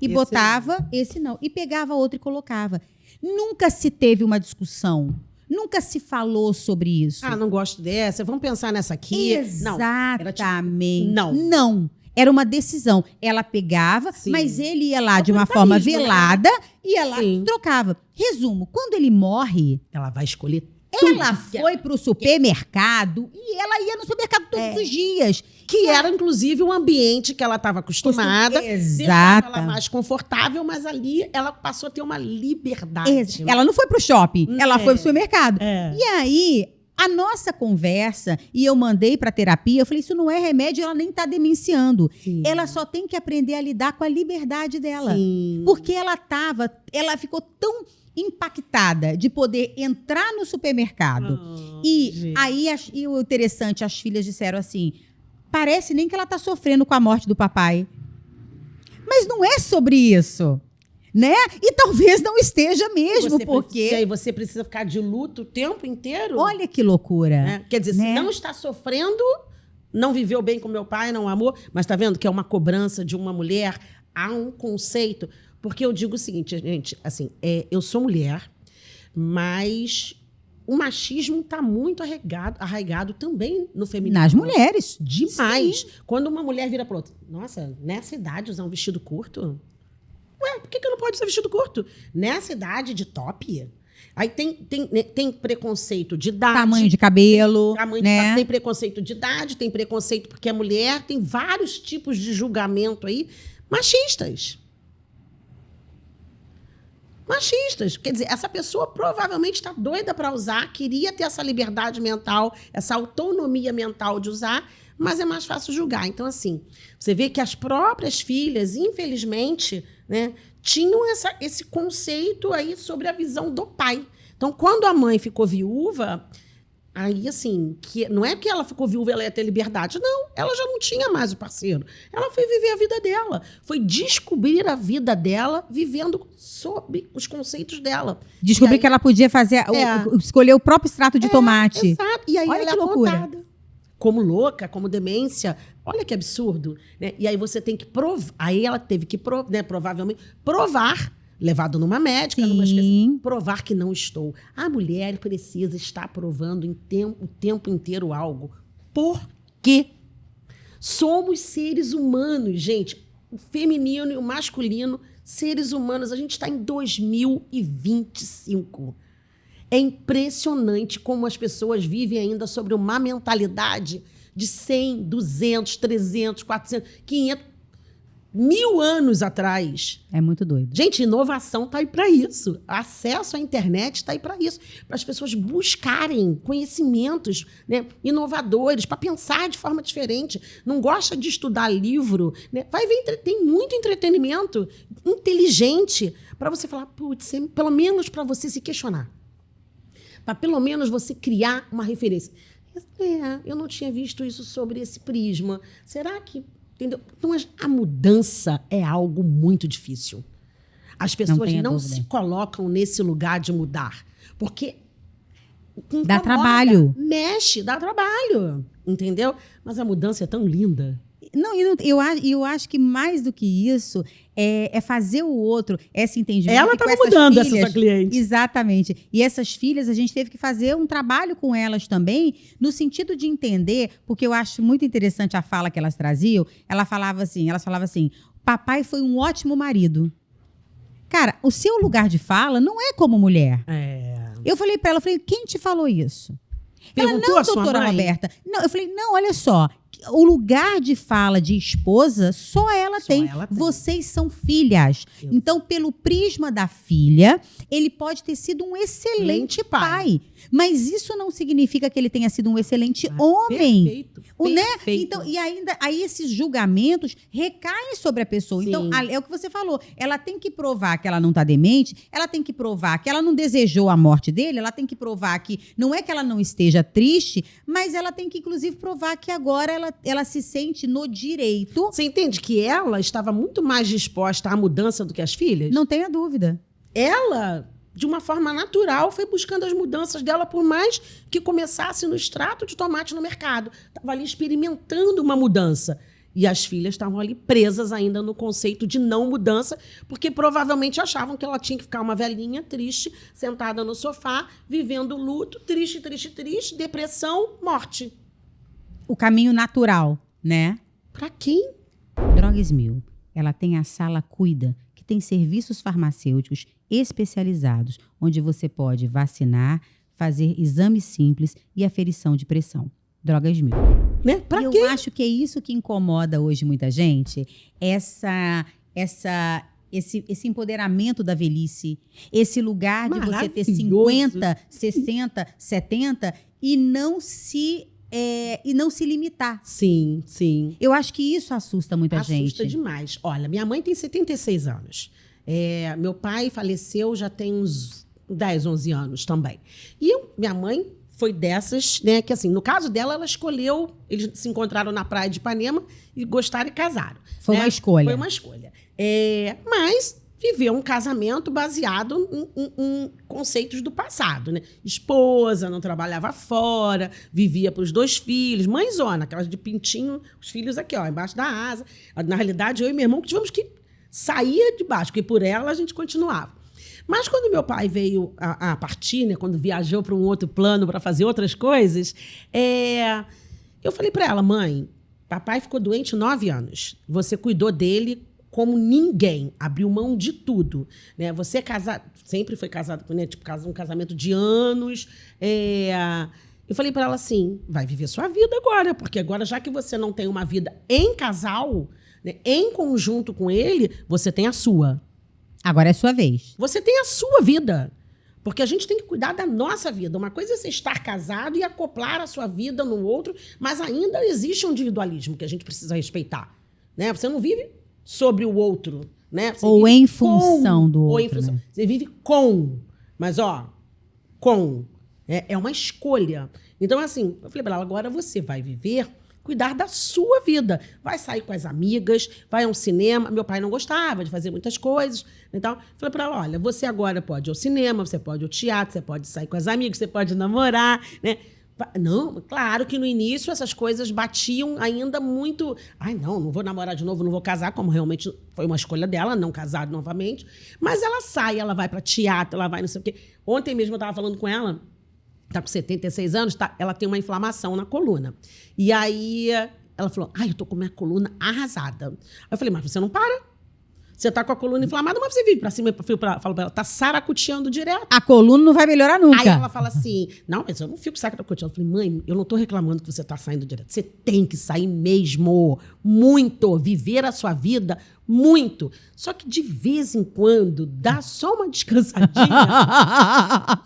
E esse botava, esse não. E pegava outro e colocava. Nunca se teve uma discussão. Nunca se falou sobre isso. Ah, não gosto dessa. Vamos pensar nessa aqui. Exatamente. Não. Era uma decisão. Ela pegava, mas ele ia lá de uma forma velada, ia lá e trocava. Resumo, quando ele morre... Ela vai escolher Ela foi para o supermercado e ela ia no supermercado todos os dias. Que era, inclusive, um ambiente que ela estava acostumada. Exato. Deixava ela mais confortável, mas ali ela passou a ter uma liberdade. Ela não foi para o shopping, ela foi para o supermercado. E aí, a nossa conversa, e eu mandei para terapia, eu falei, isso não é remédio, ela nem está demenciando. Sim. Ela só tem que aprender a lidar com a liberdade dela. Sim. Porque ela ficou tão impactada de poder entrar no supermercado. Aí, e o interessante, as filhas disseram assim, parece nem que ela está sofrendo com a morte do papai. Mas não é sobre isso, né? E talvez não esteja mesmo, porque... E aí você precisa ficar de luto o tempo inteiro? Olha que loucura. Né? Quer dizer, se não está sofrendo, não viveu bem com meu pai, não amou, mas tá vendo que é uma cobrança de uma mulher, há um conceito... Porque eu digo o seguinte, gente, assim, eu sou mulher, mas o machismo está muito arraigado também no feminino. Nas mulheres. Demais. Sim. Quando uma mulher vira para outra, nossa, nessa idade usar um vestido curto? Ué, por que eu não posso usar vestido curto? Nessa idade de top? Aí tem preconceito de idade. Tamanho de cabelo. Tem preconceito de idade, tem preconceito porque é mulher, tem vários tipos de julgamento aí machistas. Quer dizer, essa pessoa provavelmente está doida para usar, queria ter essa liberdade mental, essa autonomia mental de usar, mas é mais fácil julgar. Então, assim, você vê que as próprias filhas, infelizmente, né, tinham esse conceito aí sobre a visão do pai. Então, quando a mãe ficou viúva... Aí, assim, que não é que ela ficou viúva, ela ia ter liberdade. Não, ela já não tinha mais o parceiro. Ela foi viver a vida dela. Foi descobrir a vida dela vivendo sob os conceitos dela. Descobrir que ela podia fazer, escolher o próprio extrato de tomate. Exato. E aí olha ela que loucura. Apontada como louca, como demência. Olha que absurdo. Né? E aí você tem que provar. Aí ela teve que, provavelmente, provar... Levado numa médica, numa especialista, provar que não estou. A mulher precisa estar provando o tempo inteiro algo. Por quê? Somos seres humanos, gente. O feminino e o masculino, seres humanos. A gente está em 2025. É impressionante como as pessoas vivem ainda sobre uma mentalidade de 100, 200, 300, 400, 500... 1000 anos atrás. É muito doido. Gente, inovação está aí para isso. Acesso à internet está aí para isso. Para as pessoas buscarem conhecimentos, né, inovadores, para pensar de forma diferente. Não gosta de estudar livro, né? Vai ver, tem muito entretenimento inteligente para você falar, putz, pelo menos para você se questionar. Para pelo menos você criar uma referência. Eu não tinha visto isso sobre esse prisma. Será que Entendeu? Então, a mudança é algo muito difícil. As pessoas não se colocam nesse lugar de mudar. Porque dá trabalho. Mexe, dá trabalho. Entendeu? Mas a mudança é tão linda. Não, eu acho que mais do que isso é fazer o outro, esse entendimento. Ela estava mudando essa cliente. Exatamente. E essas filhas, a gente teve que fazer um trabalho com elas também, no sentido de entender, porque eu acho muito interessante a fala que elas traziam. Elas falavam assim, papai foi um ótimo marido. Cara, o seu lugar de fala não é como mulher. Eu falei para ela, quem te falou isso? Perguntou ela, não, doutora Roberta. Não, eu falei, não, olha só. O lugar de fala de esposa, só ela tem. Vocês são filhas. Então, pelo prisma da filha, ele pode ter sido um excelente pai. Mas isso não significa que ele tenha sido um excelente homem. Perfeito. Então, e ainda aí esses julgamentos recaem sobre a pessoa. Sim. Então, é o que você falou. Ela tem que provar que ela não está demente, ela tem que provar que ela não desejou a morte dele, ela tem que provar que não é que ela não esteja triste, mas ela tem que, inclusive, provar que agora ela se sente no direito. Você entende que ela estava muito mais disposta à mudança do que as filhas? Não tenha dúvida. Ela, de uma forma natural, foi buscando as mudanças dela, por mais que começasse no extrato de tomate no mercado. Estava ali experimentando uma mudança. E as filhas estavam ali presas ainda no conceito de não mudança, porque provavelmente achavam que ela tinha que ficar uma velhinha triste, sentada no sofá, vivendo luto, triste, depressão, morte. O caminho natural, né? Pra quem? Drogas Mil. Ela tem a sala Cuida, que tem serviços farmacêuticos especializados, onde você pode vacinar, fazer exames simples e aferição de pressão. Drogas Mil. Né? Pra eu quê? acho que é isso que incomoda hoje muita gente, esse empoderamento da velhice, esse lugar de você ter 50, 60, 70 e não se limitar. Sim, sim. Eu acho que isso assusta muita gente. Assusta demais. Olha, minha mãe tem 76 anos. Meu pai faleceu já tem uns 10, 11 anos também. E minha mãe foi dessas, né, que assim, no caso dela, ela escolheu, eles se encontraram na praia de Ipanema e gostaram e casaram. Foi uma escolha. Foi uma escolha. Mas viveu um casamento baseado em conceitos do passado, né? Esposa, não trabalhava fora, vivia para os 2 filhos, mãezona, aquelas de pintinho, os filhos aqui, ó, embaixo da asa. Na realidade, eu e meu irmão que tivemos que sair de baixo, porque por ela a gente continuava. Mas quando meu pai veio a partir, né, quando viajou para um outro plano para fazer outras coisas, eu falei para ela, mãe, papai ficou doente 9 anos. Você cuidou dele como ninguém, abriu mão de tudo, né? Você sempre foi casado, né? Tipo, um casamento de anos. Eu falei para ela assim, vai viver sua vida agora, porque agora, já que você não tem uma vida em casal, né, em conjunto com ele, você tem a sua. Agora é sua vez. Você tem a sua vida. Porque a gente tem que cuidar da nossa vida. Uma coisa é você estar casado e acoplar a sua vida no outro, mas ainda existe um individualismo que a gente precisa respeitar. Né? Você não vive sobre o outro. Né? Ou em função do outro. Ou em função. Né? Você vive com. Mas, com. É uma escolha. Então, assim, eu falei para ela, agora você vai cuidar da sua vida. Vai sair com as amigas, vai a um cinema. Meu pai não gostava de fazer muitas coisas. Então, falei para ela, olha, você agora pode ir ao cinema, você pode ir ao teatro, você pode sair com as amigas, você pode namorar, né? Não, claro que no início essas coisas batiam ainda muito. Ai, não vou namorar de novo, não vou casar, como realmente foi uma escolha dela, não casar novamente. Mas ela sai, ela vai para teatro, ela vai não sei o quê. Ontem mesmo eu estava falando com ela, tá com 76 anos, ela tem uma inflamação na coluna. E aí ela falou, eu tô com minha coluna arrasada. Aí eu falei, mas você não para? Você tá com a coluna inflamada, mas você vive pra cima e falo pra ela, tá saracuteando direto. A coluna não vai melhorar nunca. Aí ela fala assim, não, mas eu não fico saracuteando. Eu falei, mãe, eu não tô reclamando que você tá saindo direto. Você tem que sair mesmo, muito, viver a sua vida muito. Só que de vez em quando, dá só uma descansadinha,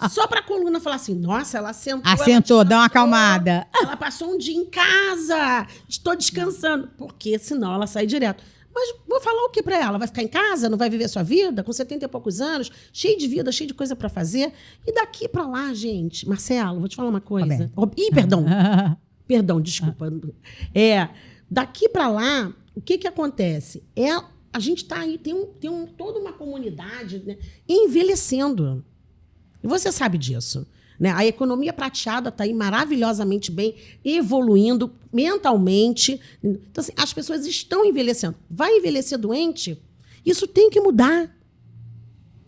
só pra coluna falar assim, nossa, ela sentou. Assentou, dá uma acalmada. Ela passou um dia em casa, estou descansando. Porque senão ela sai direto. Mas vou falar o que para ela? Vai ficar em casa? Não vai viver sua vida? Com 70 e poucos anos? Cheio de vida, cheio de coisa para fazer? E daqui para lá, gente... Marcelo, vou te falar uma coisa. Perdão. Perdão, desculpa. Daqui para lá, o que acontece? A gente está aí, tem toda uma comunidade, né, envelhecendo. E você sabe disso. Né? A economia prateada está aí maravilhosamente bem, evoluindo mentalmente. Então, assim, as pessoas estão envelhecendo. Vai envelhecer doente? Isso tem que mudar.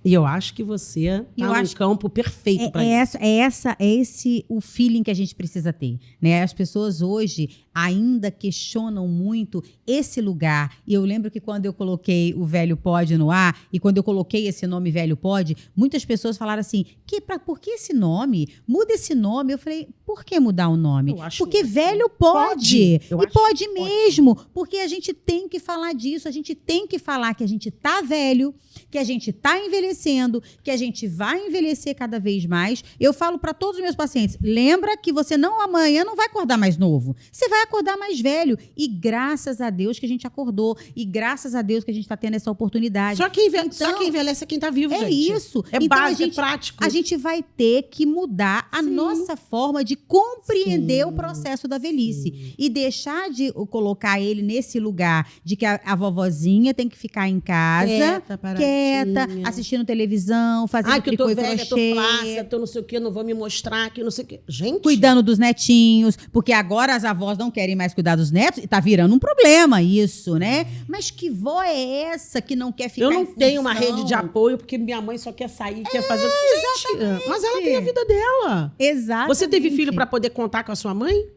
E eu acho que você está num campo perfeito para isso. É esse o feeling que a gente precisa ter. Né? As pessoas hoje ainda questionam muito esse lugar. E eu lembro que quando eu coloquei o Velho Pode no ar, e quando eu coloquei esse nome Velho Pode, muitas pessoas falaram assim, por que esse nome? Muda esse nome. Eu falei, por que mudar o nome? Porque velho pode. E pode mesmo. Porque a gente tem que falar disso. A gente tem que falar que a gente tá velho, que a gente tá envelhecendo, que a gente vai envelhecer cada vez mais. Eu falo para todos os meus pacientes, lembra que você amanhã não vai acordar mais novo. Você vai acordar mais velho. E graças a Deus que a gente acordou. E graças a Deus que a gente está tendo essa oportunidade. Só quem envelhece é quem está vivo, gente. É isso. É então, básico, é prático. A gente vai ter que mudar a nossa forma de compreender o processo da velhice. Sim. E deixar de colocar ele nesse lugar de que a vovozinha tem que ficar em casa, quieta, assistindo televisão, fazendo tricô e crochê. Tô flácida, tô não sei o quê, não vou me mostrar, que não sei o quê. Gente. Cuidando dos netinhos, porque agora as avós não querem mais cuidar dos netos, e tá virando um problema isso, né? Mas que vó é essa que não quer ficar Eu não tenho uma rede de apoio, porque minha mãe só quer sair, quer fazer... Gente, mas ela tem a vida dela. Exato. Você teve filho para poder contar com a sua mãe?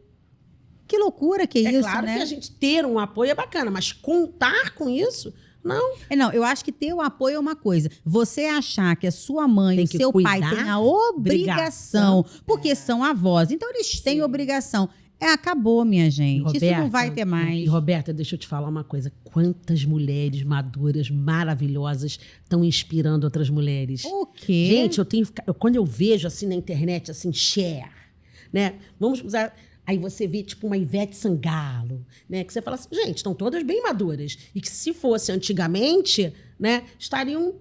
Que loucura que é isso, né? É claro que a gente ter um apoio é bacana, mas contar com isso... Não. Não, eu acho que ter o apoio é uma coisa. Você achar que a sua mãe e o seu pai têm a obrigação, porque são avós, então eles têm obrigação. Acabou, minha gente. Roberta, isso não vai ter mais. E, Roberta, deixa eu te falar uma coisa. Quantas mulheres maduras, maravilhosas, estão inspirando outras mulheres? O quê? Gente, quando eu vejo assim na internet, assim, share, né? Vamos usar... Aí você vê, tipo, uma Ivete Sangalo, né? Que você fala assim, gente, estão todas bem maduras. E que se fosse antigamente, né? Estariam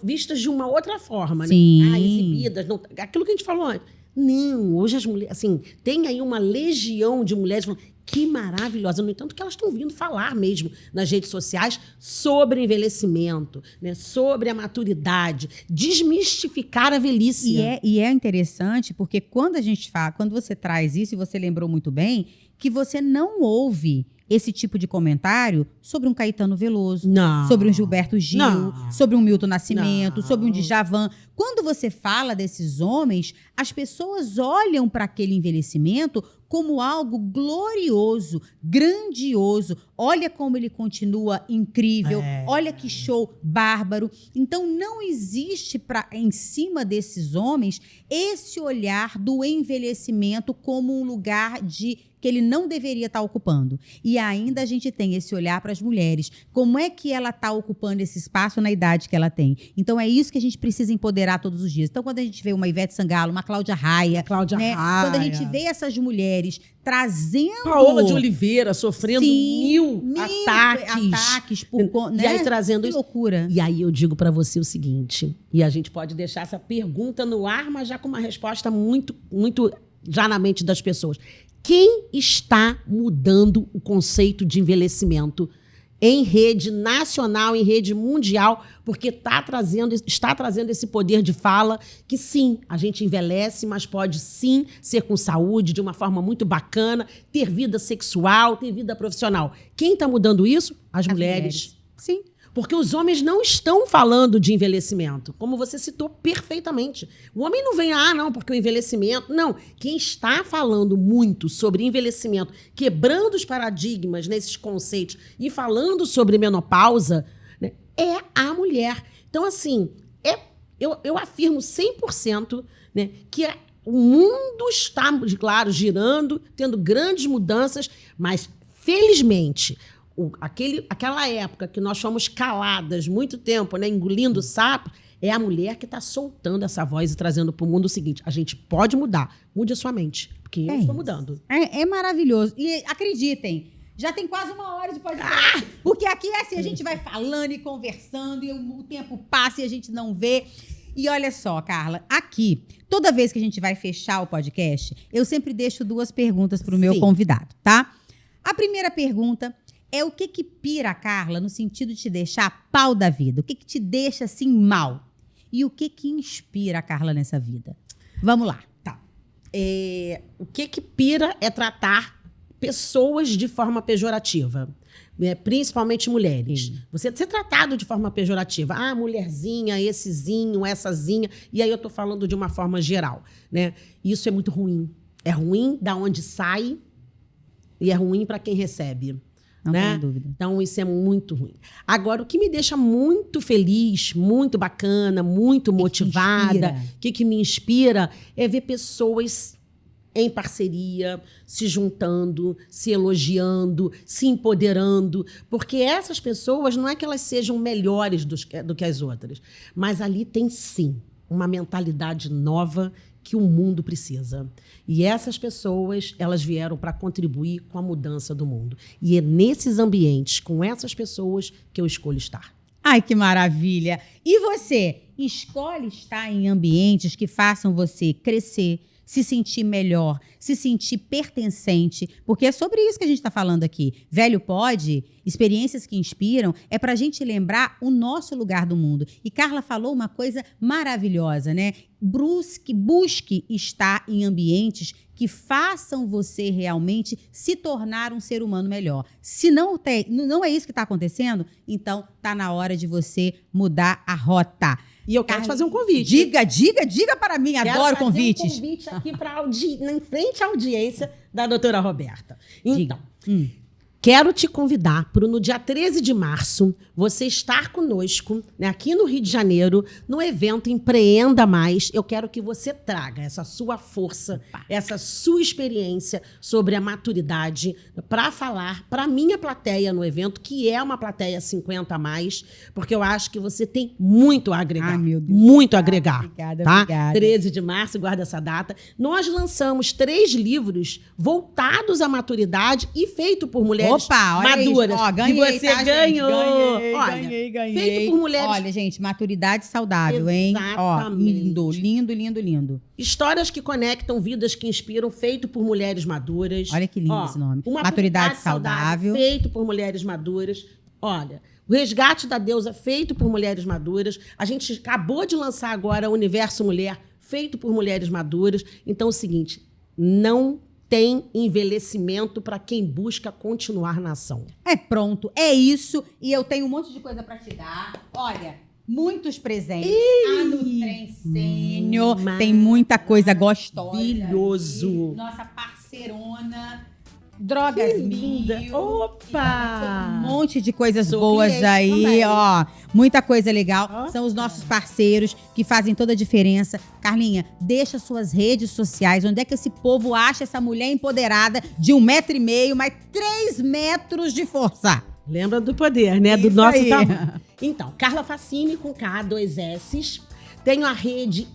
vistas de uma outra forma, Sim. né? Exibidas. Não, aquilo que a gente falou antes. Não, hoje as mulheres, assim, tem aí uma legião de mulheres falando, que maravilhosa. No entanto, que elas estão vindo falar mesmo nas redes sociais sobre envelhecimento, né? Sobre a maturidade, desmistificar a velhice. E é interessante porque quando a gente fala, quando você traz isso, e você lembrou muito bem, que você não ouve esse tipo de comentário sobre um Caetano Veloso, sobre um Gilberto Gil, sobre um Milton Nascimento, sobre um Djavan. Quando você fala desses homens, as pessoas olham para aquele envelhecimento como algo glorioso, grandioso. Olha como ele continua incrível, olha que show bárbaro. Então, não existe em cima desses homens esse olhar do envelhecimento como um lugar que ele não deveria estar ocupando. E ainda a gente tem esse olhar para as mulheres. Como é que ela está ocupando esse espaço na idade que ela tem? Então, é isso que a gente precisa empoderar todos os dias. Então, quando a gente vê uma Ivete Sangalo, uma Cláudia Raia, quando a gente vê essas mulheres trazendo... Paola de Oliveira sofrendo mil ataques né? E aí trazendo isso. Loucura. E aí eu digo para você o seguinte, e a gente pode deixar essa pergunta no ar, mas já com uma resposta muito, muito já na mente das pessoas. Quem está mudando o conceito de envelhecimento em rede nacional, em rede mundial, porque está trazendo esse poder de fala que, sim, a gente envelhece, mas pode, sim, ser com saúde, de uma forma muito bacana, ter vida sexual, ter vida profissional. Quem está mudando isso? As mulheres. Sim. Porque os homens não estão falando de envelhecimento, como você citou perfeitamente. O homem não vem, não, porque o envelhecimento... Não, quem está falando muito sobre envelhecimento, quebrando os paradigmas nesses conceitos e falando sobre menopausa, né, é a mulher. Então, assim, eu afirmo 100%, né, que o mundo está, claro, girando, tendo grandes mudanças, mas, felizmente... Aquela época que nós fomos caladas muito tempo, né, engolindo sapo, é a mulher que está soltando essa voz e trazendo para o mundo o seguinte: a gente pode mudar, mude a sua mente, porque eu estou mudando. É maravilhoso. E acreditem, já tem quase 1 hora de podcast. Porque aqui é assim, a gente vai falando e conversando e o tempo passa e a gente não vê. E olha só, Carla, aqui, toda vez que a gente vai fechar o podcast, eu sempre deixo 2 perguntas para o meu convidado, tá? A primeira pergunta é o que pira a Carla no sentido de te deixar pau da vida? O que te deixa assim mal? E o que inspira a Carla nessa vida? Vamos lá. Tá. O que pira é tratar pessoas de forma pejorativa. Principalmente mulheres. Você ser tratado de forma pejorativa. Ah, mulherzinha, essezinho, essazinha. E aí eu tô falando de uma forma geral, né? Isso é muito ruim. É ruim da onde sai e é ruim para quem recebe. Não né? tem dúvida. Então, isso é muito ruim. Agora, o que me deixa muito feliz, muito bacana, muito motivada, o que me inspira é ver pessoas em parceria, se juntando, se elogiando, se empoderando. Porque essas pessoas, não é que elas sejam melhores do que as outras, mas ali tem, sim, uma mentalidade nova que o mundo precisa. E essas pessoas, elas vieram para contribuir com a mudança do mundo. E é nesses ambientes, com essas pessoas, que eu escolho estar. Ai, que maravilha! E você, escolhe estar em ambientes que façam você crescer, se sentir melhor, se sentir pertencente, porque é sobre isso que a gente está falando aqui. Velho Pode, experiências que inspiram, é para a gente lembrar o nosso lugar do mundo. E Carla falou uma coisa maravilhosa, né? Busque estar em ambientes que façam você realmente se tornar um ser humano melhor. Se não é isso que está acontecendo, então está na hora de você mudar a rota. E eu quero te fazer um convite. Diga para mim, adoro convites. Quero fazer um convite aqui em frente à audiência da doutora Roberta. Então, quero te convidar para no dia 13 de março, você estar conosco, né, aqui no Rio de Janeiro, no evento Empreenda Mais. Eu quero que você traga essa sua força, essa sua experiência sobre a maturidade para falar para a minha plateia no evento, que é uma plateia 50 a mais, porque eu acho que você tem muito a agregar. Ai, meu Deus. Muito a agregar. Obrigada, tá? obrigada. 13 de março, guarda essa data. Nós lançamos 3 livros voltados à maturidade e feito por mulheres maduras. Ó, ganhei, e você ganhou. Ganhei. Feito por mulheres. Olha, gente, maturidade saudável, hein? Ó, lindo. Histórias que conectam, vidas que inspiram, feito por mulheres maduras. Olha que lindo esse nome. Maturidade saudável, feito por mulheres maduras. Olha, o Resgate da Deusa, feito por mulheres maduras. A gente acabou de lançar agora o Universo Mulher, feito por mulheres maduras. Então, é o seguinte, não tem envelhecimento para quem busca continuar na ação. É pronto, é isso. E eu tenho um monte de coisa para te dar. Olha, muitos presentes. No Trencênio tem muita coisa gostosa. Maravilhoso. Nossa parceirona. Drogas Mil. Opa! Um monte de coisas boas aí, também. Ó. Muita coisa legal. Opa. São os nossos parceiros que fazem toda a diferença. Carlinha, deixa suas redes sociais. Onde é que esse povo acha essa mulher empoderada de 1,5 m, mais 3 metros de força? Lembra do poder, né? Isso do nosso aí. tamanho. Então, Carla Facini com K, 2 S. Tenho a rede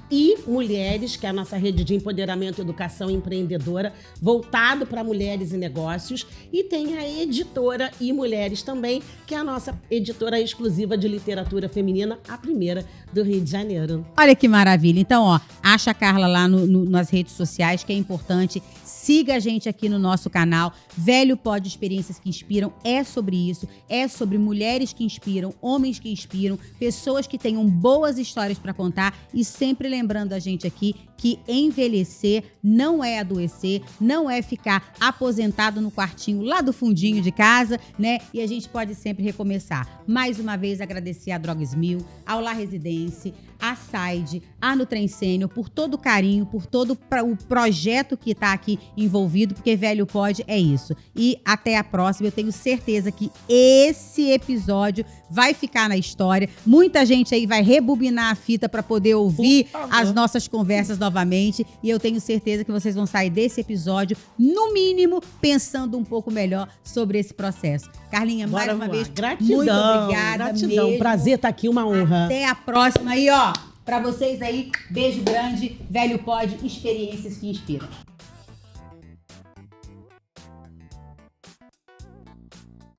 Mulheres, que é a nossa rede de empoderamento, educação empreendedora, voltado para mulheres e negócios. E tem a editora Mulheres também, que é a nossa editora exclusiva de literatura feminina, a primeira do Rio de Janeiro. Olha que maravilha. Então, ó, acha a Carla lá nas redes sociais, que é importante. Siga a gente aqui no nosso canal. Velho Pode, Experiências que Inspiram. É sobre isso. É sobre mulheres que inspiram, homens que inspiram, pessoas que tenham boas histórias para contar. E sempre lembrando a gente aqui que envelhecer não é adoecer, não é ficar aposentado no quartinho lá do fundinho de casa, né? E a gente pode sempre recomeçar. Mais uma vez, agradecer a Drogas Mil, ao La Residência, a Side, a Nutrencênio, por todo o carinho, por todo o projeto que está aqui envolvido, porque Velho Pode é isso. E até a próxima. Eu tenho certeza que esse episódio vai ficar na história. Muita gente aí vai rebobinar a fita para poder ouvir as nossas conversas novamente. E eu tenho certeza que vocês vão sair desse episódio, no mínimo, pensando um pouco melhor sobre esse processo. Carlinha, mais uma vez, gratidão, muito obrigada. Gratidão, mesmo. Prazer estar aqui, uma honra. Até a próxima. E ó, pra vocês aí, beijo grande. Velho Pode, Experiências que Inspiram.